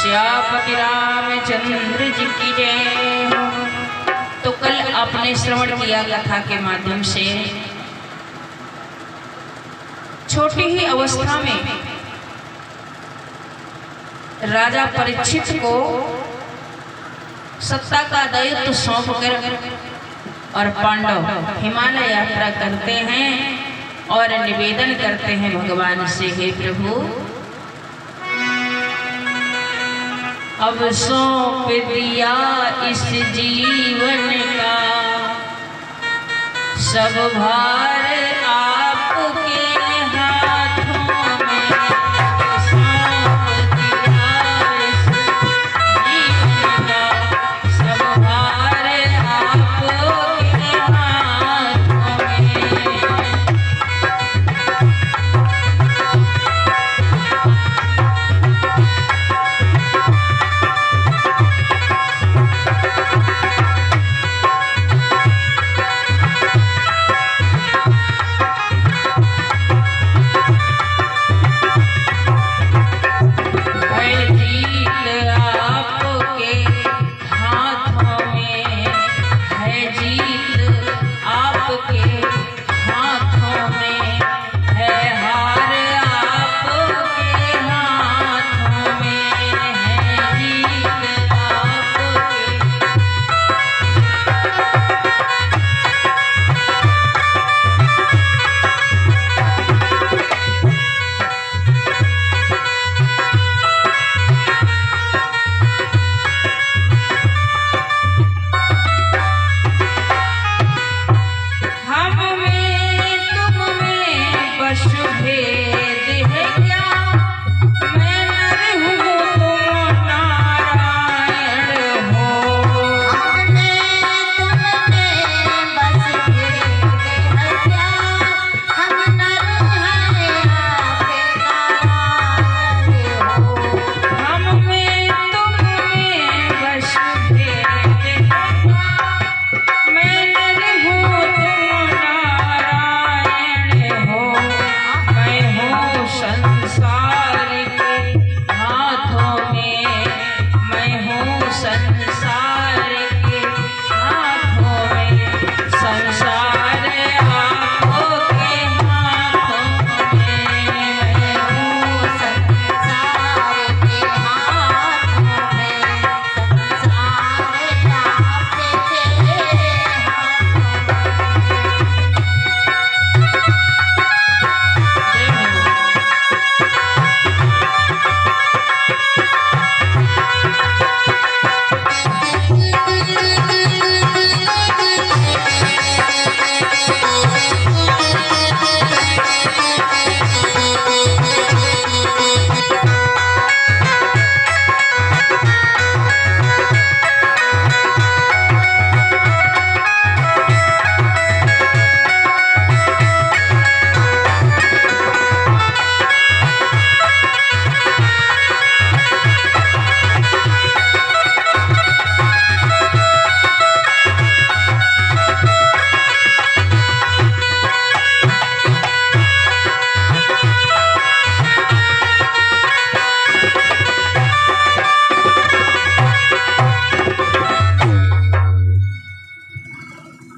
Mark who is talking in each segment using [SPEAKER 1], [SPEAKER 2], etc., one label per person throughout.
[SPEAKER 1] श्यापति रामचंद्र जी की जय। तो कल आपने श्रवण किया कथा के माध्यम से, छोटी ही अवस्था में राजा परीक्षित को सत्ता का दायित्व सौंप कर और पांडव हिमालय यात्रा करते हैं और निवेदन करते हैं भगवान से, हे प्रभु अब सौंप दिया इस जीवन का सब भार आपके हाथों में। सौंप दिया इस जीवन का सब भार आपके हाथों में।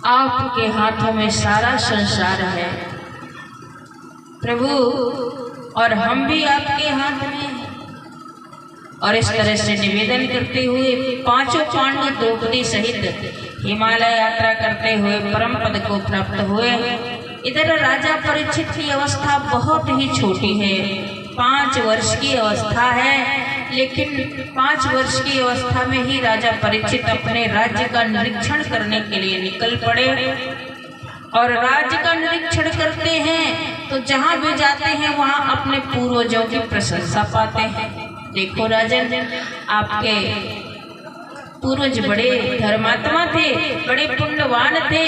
[SPEAKER 1] आपके हाथों में सारा संसार है प्रभु, और हम भी आपके हाथ में हैं। और इस तरह से निवेदन करते हुए पांचों पांडव द्रौपदी सहित हिमालय यात्रा करते हुए परम पद को प्राप्त हुए। इधर राजा परीक्षित की अवस्था बहुत ही छोटी है, 5 वर्ष की अवस्था है, लेकिन 5 वर्ष की अवस्था में ही राजा परीक्षित अपने राज्य का निरीक्षण करने के लिए निकल पड़े। और राज्य का निरीक्षण करते हैं तो जहाँ भी जाते हैं वहाँ अपने पूर्वजों की प्रशंसा पाते हैं। देखो राजन, आपके पूर्वज बड़े धर्मात्मा थे, बड़े पुण्यवान थे,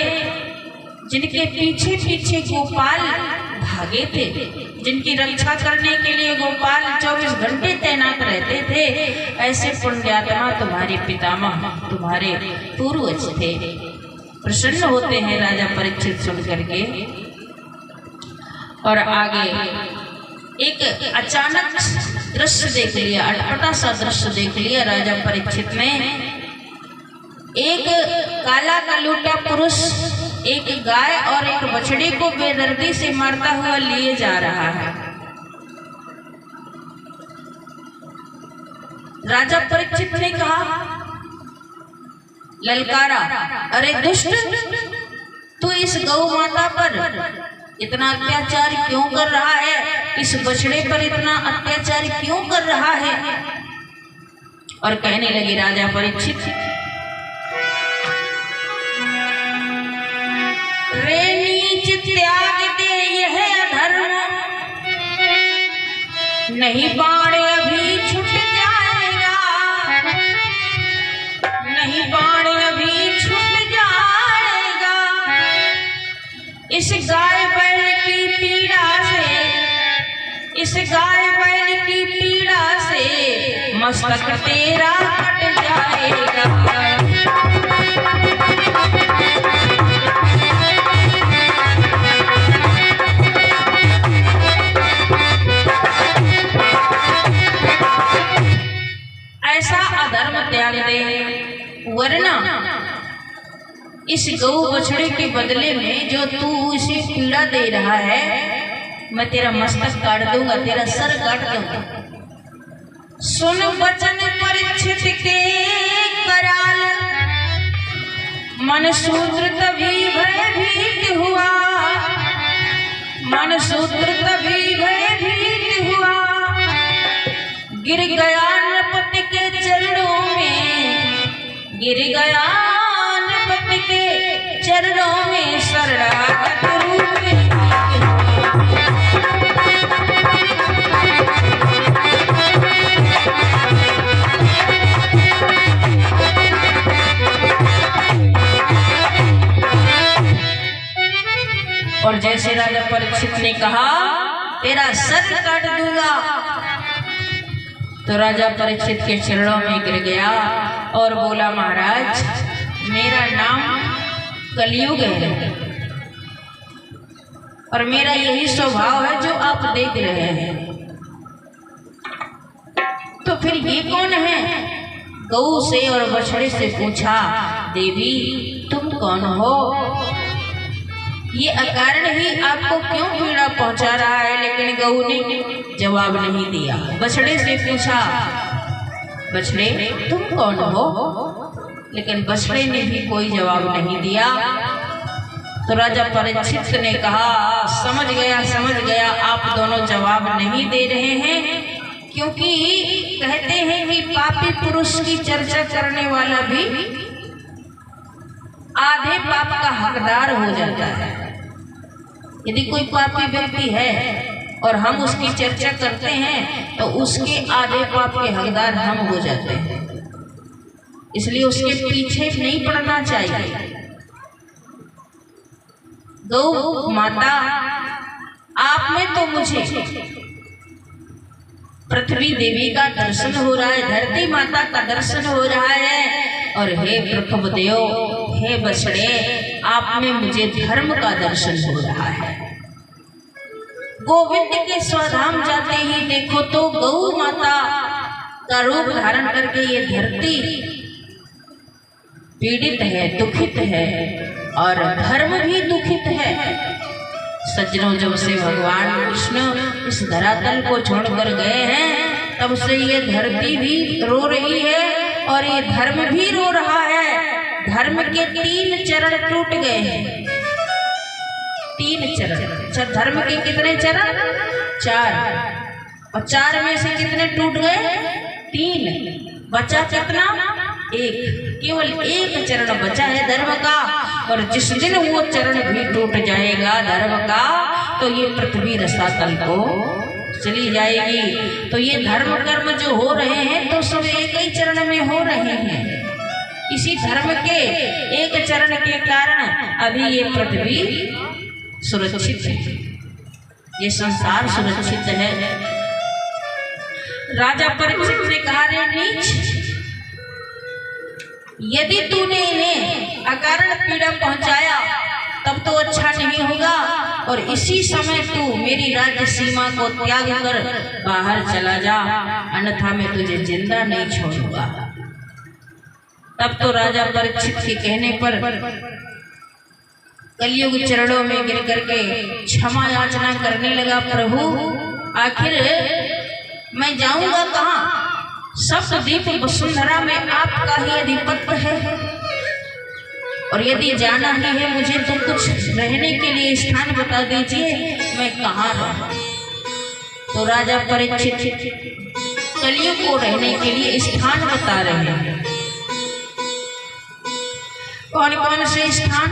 [SPEAKER 1] जिनके पीछे पीछे गोपाल भागे थे, जिनकी रक्षा करने के लिए गोपाल 24 घंटे तैनात रहते थे। ऐसे पुण्यात्मा तुम्हारे पितामह, तुम्हारे पूर्वज थे। प्रसन्न होते हैं राजा परीक्षित सुन करके। और आगे एक अचानक दृश्य देख लिया, अटपटा सा दृश्य देख लिया राजा परीक्षित ने। एक काला कलूटा पुरुष एक गाय और एक बछड़ी को बेदर्दी से मारता हुआ लिए जा रहा है। राजा परीक्षित ने कहा, ललकारा, अरे दुष्ट, तू इस गौ माता पर इतना अत्याचार क्यों कर रहा है? इस बछड़े पर इतना अत्याचार क्यों कर रहा है? और कहने लगे राजा परीक्षित, रे नीच त्याग दे यह अधर्म, नहीं बाण अभी छूट जाएगा, नहीं बाण अभी छूट जाएगा। इस गाय बैल की पीड़ा से, इस गाय बैल की पीड़ा से मस्तक तेरा कट जाएगा। ऐसा अधर्म त्याग दे, वरना इस गौ बछड़े के बदले में जो तू इसे पीड़ा दे रहा है, मैं तेरा मस्तक काट दूंगा, तेरा सर काट दूंगा। सुन वचन परीक्षित के कराल, मन सूत्र तभी भयभीत हुआ, मन सूत्र तभी भयभीत हुआ। गिर गया नृपति के चरणों में, गिर गया नृपति के चरणों में, शरणागत रूप में। और जैसे राजा परीक्षित ने कहा तेरा सर काट दूंगा, तो राजा परीक्षित के चरणों में गिर गया और बोला, महाराज, मेरा नाम कलयुग है और मेरा यही स्वभाव है जो आप देख रहे हैं। तो फिर ये कौन है? गौ से और बछड़े से पूछा, देवी तुम कौन हो? ये अकारण ही आपको क्यों पीड़ा पहुंचा रहा है? लेकिन गऊ ने जवाब नहीं दिया। बछड़े से पूछा, बछड़े तुम कौन हो? लेकिन बछड़े ने भी कोई जवाब नहीं दिया। तो राजा परीक्षित ने कहा, समझ गया, आप दोनों जवाब नहीं दे रहे हैं, क्योंकि कहते हैं कि पापी पुरुष की चर्चा करने वाला भी आधे पाप का हकदार हो जाता है। यदि कोई पापी व्यक्ति है और हम उसकी चर्चा करते हैं तो उसके आधे पाप के हकदार हम हो जाते हैं। इसलिए उसके पीछे नहीं पड़ना चाहिए। गौ माता, आप में तो मुझे पृथ्वी देवी का दर्शन हो रहा है, धरती माता का दर्शन हो रहा है, और हे प्रभुदेव, हे बछड़े, आप में मुझे धर्म का दर्शन हो रहा है। गोविंद के स्वधाम जाते ही देखो तो गौ माता का रूप धारण करके ये धरती पीड़ित है, दुखित है, और धर्म भी दुखित है। सज्जनों, जब से भगवान कृष्ण इस धरातल को छोड़कर गए हैं, तब से ये धरती भी रो रही है और ये धर्म भी रो रहा है। धर्म के 3 चरण टूट गए हैं। 3 चरण। अच्छा, धर्म के कितने चरण? 4। और 4 में से कितने टूट गए? 3। बचा कितना? 1। केवल 1 चरण बचा है धर्म का। और जिस दिन वो चरण भी टूट जाएगा धर्म का, तो ये पृथ्वी रसातल को चली जाएगी। तो ये धर्म कर्म जो हो रहे हैं तो सब एक ही चरण में हो रहे हैं। इसी धर्म के 1 चरण के कारण अभी ये पृथ्वी सुरक्षित है, ये संसार सुरक्षित है। राजा परीक्षित ने कहा, रे नीच, यदि तूने इन्हें अकारण पीड़ा पहुंचाया तब तो अच्छा नहीं होगा, और इसी समय तू मेरी राज्य सीमा को त्याग कर बाहर चला जा, अन्यथा मैं तुझे जिंदा नहीं छोड़ूंगा। तब तो राजा परीक्षित के कहने पर कलयुग चरणों में गिर करके क्षमा याचना करने लगा, प्रभु आखिर मैं जाऊंगा कहाँ? सप्तद्वीप वसुंधरा में आपका ही अधिपत्य है, और यदि जाना ही है मुझे तो कुछ रहने के लिए स्थान बता दीजिए, मैं कहाँ रहूं? तो राजा परीक्षित कलयुग को रहने के लिए स्थान बता रहे हैं। कौन कौन से स्थान?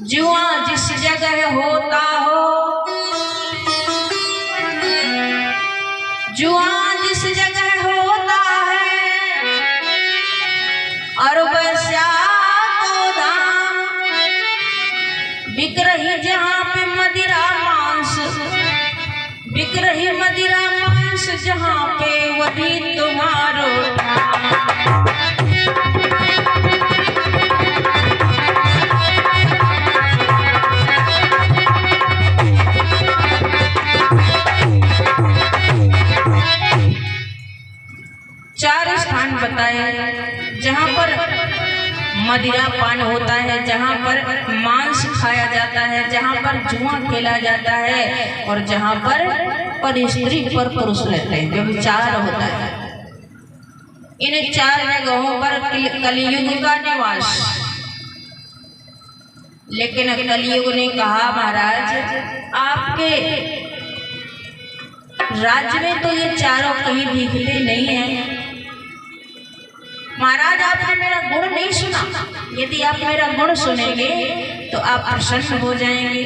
[SPEAKER 1] जुआ जिस जगह होता हो, जुआ जिस जगह होता है, और वैसा तो धाम बिक रही जहाँ पे मदिरा मांस, बिक रही मदिरा मांस जहाँ पे वही तुम्हारो बताए जहाँ पर मदिरा पान होता है, जहाँ पर मांस खाया जाता है, जहाँ पर जुआ खेला जाता है, और जहाँ पर स्त्री पर पुरुष रहते हैं, जो विचार होता है। इन 4 जगहों पर कलियुग का निवास। लेकिन कलियुग ने कहा, महाराज आपके राज्य में तो ये चारों कहीं दिखते नहीं है। महाराज आपने मेरा गुण नहीं सुना, यदि आप मेरा गुण सुनेंगे तो आप प्रसन्न हो जाएंगे।